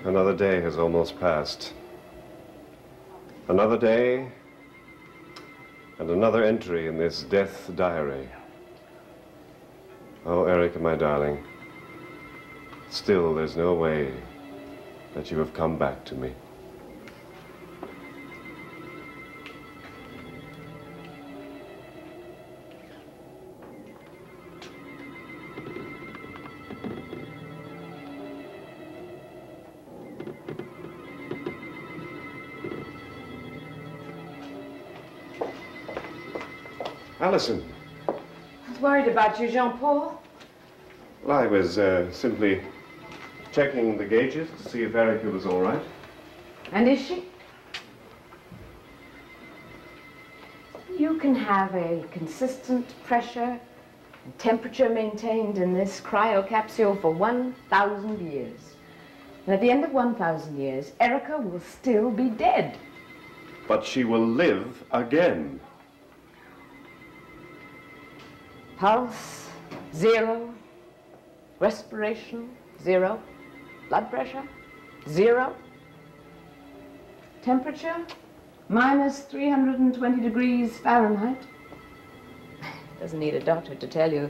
Another day has almost passed. Another day and another entry in this death diary. Oh, Erica, my darling, still there's no way that you have come back to me. Allison. I was worried about you, Jean-Paul. Well, I was simply checking the gauges to see if Erica was all right. And is she? You can have a consistent pressure and temperature maintained in this cryocapsule for 1,000 years. And at the end of 1,000 years, Erica will still be dead. But she will live again. Pulse, 0. Respiration, 0. Blood pressure, 0. Temperature, minus 320 degrees Fahrenheit. Doesn't need a doctor to tell you,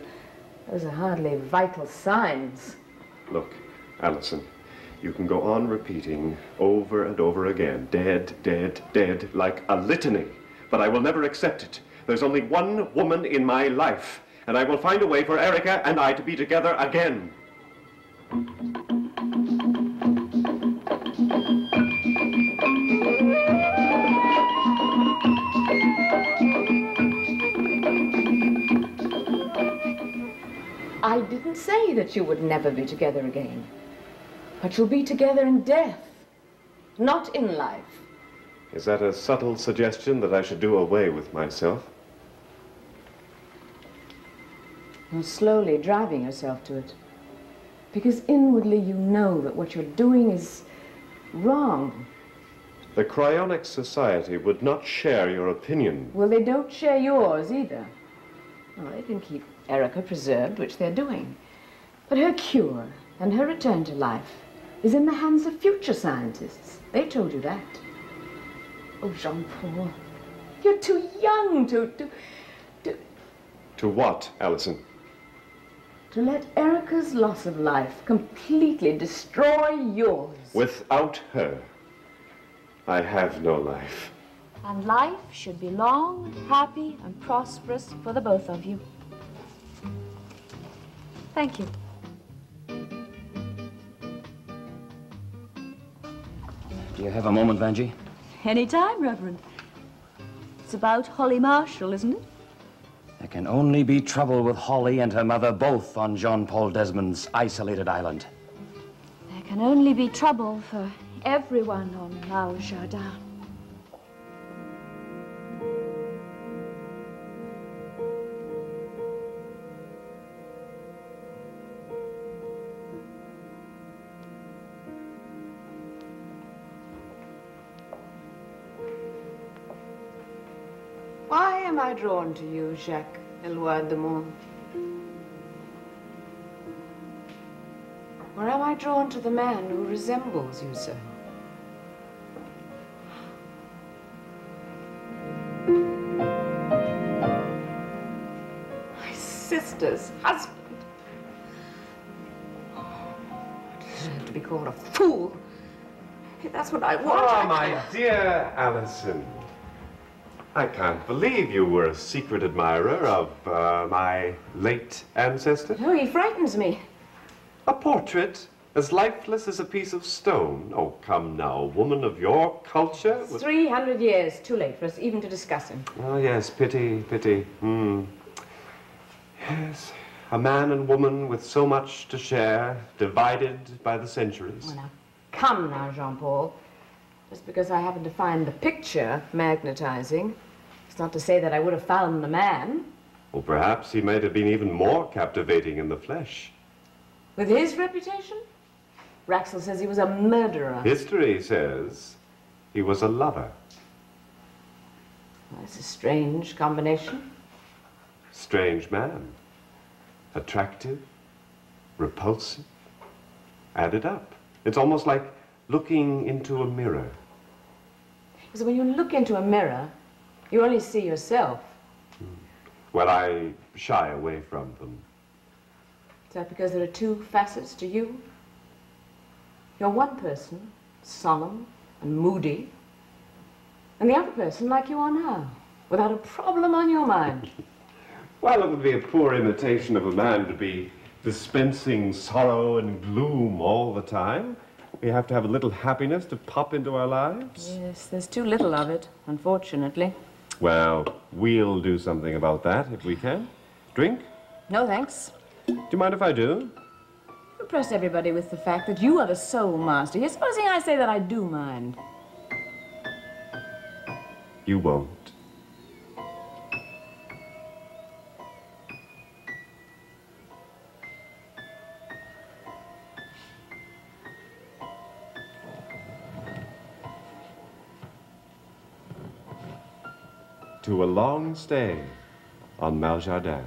those are hardly vital signs. Look, Allison, you can go on repeating over and over again, dead, dead, dead, like a litany, but I will never accept it. There's only one woman in my life, and I will find a way for Erica and I to be together again. I didn't say that you would never be together again, but you'll be together in death, not in life. Is that a subtle suggestion that I should do away with myself? You're slowly driving yourself to it, because inwardly you know that what you're doing is wrong. The Cryonics Society would not share your opinion. Well, they don't share yours either. Well, they can keep Erica preserved, which they're doing. But her cure and her return to life is in the hands of future scientists. They told you that. Oh, Jean-Paul, you're too young to... To what, Allison? To let Erica's loss of life completely destroy yours. Without her, I have no life. And life should be long, happy, and prosperous for the both of you. Thank you. Do you have a moment, Vanjie? Any time, Reverend. It's about Holly Marshall, isn't it? There can only be trouble with Holly and her mother both on Jean-Paul Desmond's isolated island. There can only be trouble for everyone on Lao Jardin. Why am I drawn to you, Jacques Eloy de Monde? Or am I drawn to the man who resembles you so? My sister's husband. Oh, I deserve to be called a fool. That's what I want. Oh, my dear Allison. I can't believe you were a secret admirer of my late ancestor. No, he frightens me. A portrait as lifeless as a piece of stone. Oh, come now, a woman of your culture. 300 years, too late for us even to discuss him. Oh, yes, pity, pity. Yes, a man and woman with so much to share, divided by the centuries. Well, now, come now, Jean-Paul. Just because I happen to find the picture magnetizing, it's not to say that I would have found the man. Well, perhaps he might have been even more captivating in the flesh. With his reputation? Raxel says he was a murderer. History says he was a lover. Well, that's a strange combination. Strange man. Attractive, repulsive, added up. It's almost like looking into a mirror. Because when you look into a mirror, you only see yourself. Well, I shy away from them. Is that because there are two facets to you? You're one person, solemn and moody, and the other person like you are now, without a problem on your mind. Well, it would be a poor imitation of a man to be dispensing sorrow and gloom all the time. We have to have a little happiness to pop into our lives. Yes, there's too little of it, unfortunately. Well, we'll do something about that if we can. Drink? No, thanks. Do you mind if I do? You impress everybody with the fact that you are the soul master here. Supposing I say that I do mind. You won't. To a long stay on Maljardin.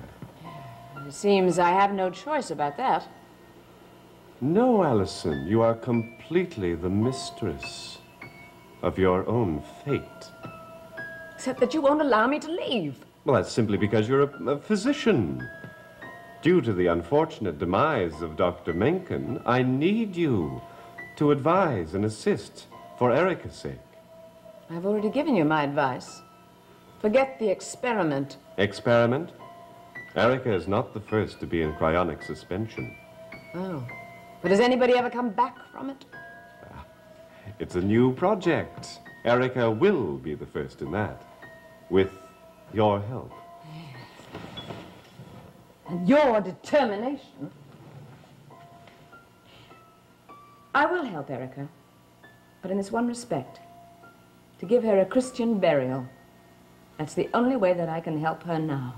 It seems I have no choice about that. No, Allison, you are completely the mistress of your own fate. Except that you won't allow me to leave. Well, that's simply because you're a physician. Due to the unfortunate demise of Dr. Mencken, I need you to advise and assist for Erica's sake. I've already given you my advice. Forget the experiment. Experiment? Erica is not the first to be in cryonic suspension. Oh. But has anybody ever come back from it? It's a new project. Erica will be the first in that. With your help. And your determination. I will help Erica, but in this one respect. To give her a Christian burial. That's the only way that I can help her now.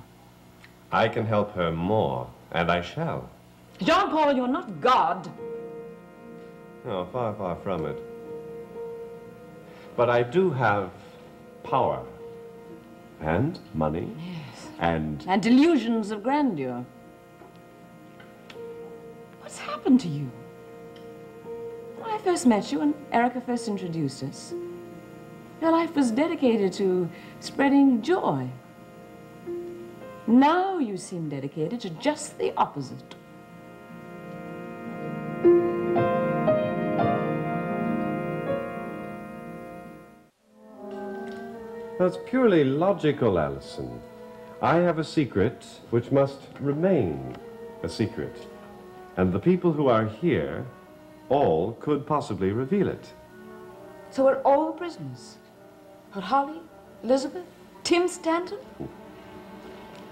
I can help her more, and I shall. Jean-Paul, you're not God. No, far, far from it. But I do have power. And money. Yes. And delusions of grandeur. What's happened to you? When I first met you and Erica first introduced us, your life was dedicated to spreading joy. Now you seem dedicated to just the opposite. that's purely logical, Allison. I have a secret which must remain a secret. And the people who are here all could possibly reveal it. So we're all prisoners? But Holly, Elizabeth, Tim Stanton?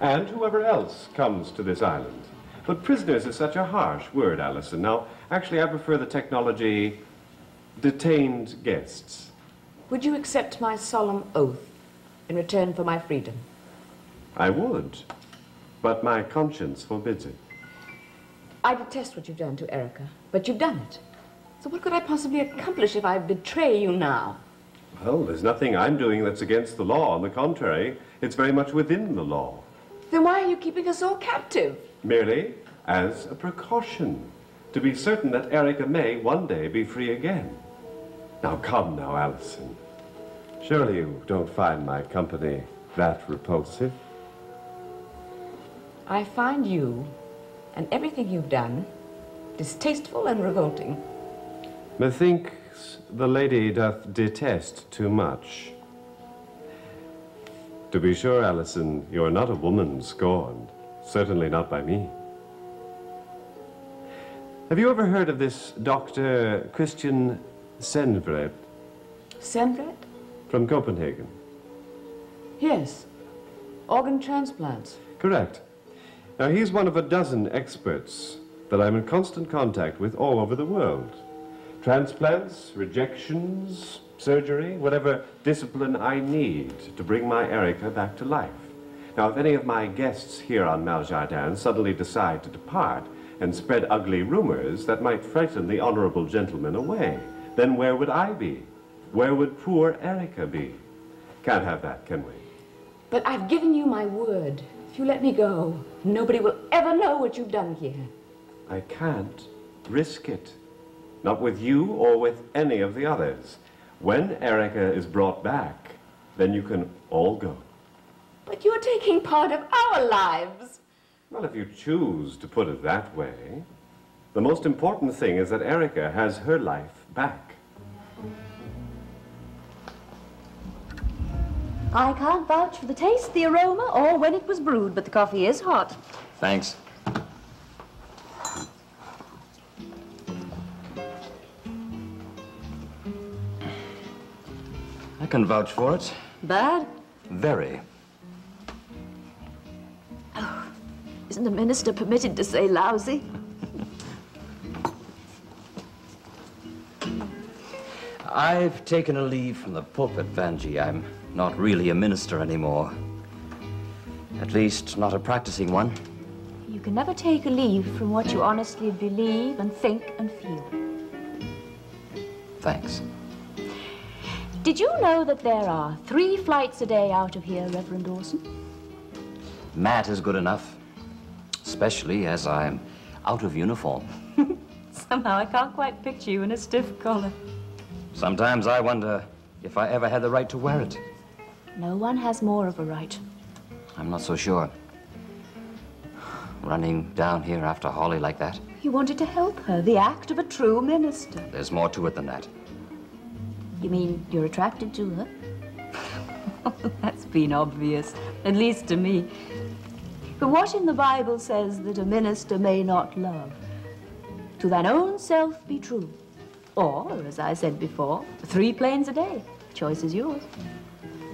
And whoever else comes to this island. But prisoners is such a harsh word, Allison. Now, actually, I prefer the technology detained guests. Would you accept my solemn oath in return for my freedom? I would, but my conscience forbids it. I detest what you've done to Erica, but you've done it. So what could I possibly accomplish if I betray you now? Well, there's nothing I'm doing that's against the law. On the contrary, it's very much within the law. Then why are you keeping us all captive? Merely as a precaution, to be certain that Erica may one day be free again. Now, come now, Allison. Surely you don't find my company that repulsive? I find you and everything you've done distasteful and revolting. Methinks the lady doth detest too much. To be sure, Allison, you are not a woman scorned. Certainly not by me. Have you ever heard of this Dr. Christian Sendvret? Sendvret? From Copenhagen. Yes. Organ transplants. Correct. Now, he's one of a dozen experts that I'm in constant contact with all over the world. Transplants, rejections, surgery, whatever discipline I need to bring my Erica back to life. Now, if any of my guests here on Maljardin suddenly decide to depart and spread ugly rumors that might frighten the honorable gentleman away, then where would I be? Where would poor Erica be? Can't have that, can we? But I've given you my word. If you let me go, nobody will ever know what you've done here. I can't risk it. Not with you or with any of the others. When Erica is brought back, then you can all go. But you're taking part of our lives. Well, if you choose to put it that way, the most important thing is that Erica has her life back. I can't vouch for the taste, the aroma, or when it was brewed, but the coffee is hot. Thanks. I can vouch for it. Bad? Very. Isn't a minister permitted to say lousy? I've taken a leave from the pulpit, Vanjie. I'm not really a minister anymore. At least, not a practicing one. You can never take a leave from what you honestly believe and think and feel. Thanks. Did you know that there are 3 flights a day out of here, Reverend Orson? Matt is good enough, especially as I'm out of uniform. Somehow I can't quite picture you in a stiff collar. Sometimes I wonder if I ever had the right to wear it. No one has more of a right. I'm not so sure. Running down here after Holly like that. You wanted to help her, the act of a true minister. There's more to it than that. You mean you're attracted to her? That's been obvious, at least to me. But what in the Bible says that a minister may not love? To thine own self be true. Or, as I said before, 3 planes a day. Choice is yours.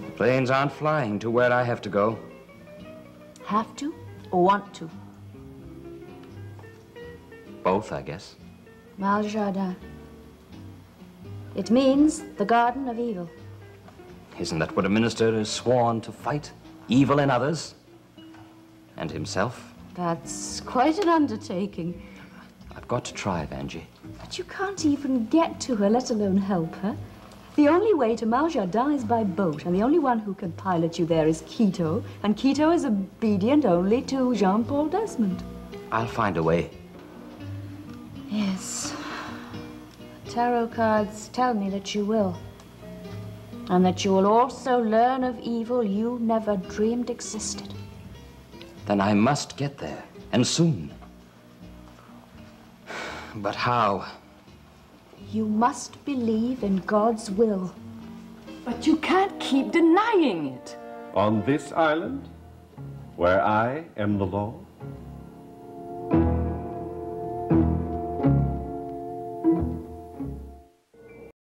The planes aren't flying to where I have to go. Have to or want to? Both, I guess. Mal Jardin. It means the Garden of Evil. Isn't that what a minister is sworn to fight? Evil in others? And himself? That's quite an undertaking. I've got to try, Vanjie. But you can't even get to her, let alone help her. The only way to Mal Jardin is by boat, and the only one who can pilot you there is Quito, and Quito is obedient only to Jean-Paul Desmond. I'll find a way. Yes. Tarot cards tell me that you will. And that you will also learn of evil you never dreamed existed. Then I must get there, and soon. But how? You must believe in God's will. But you can't keep denying it. On this island, where I am the law,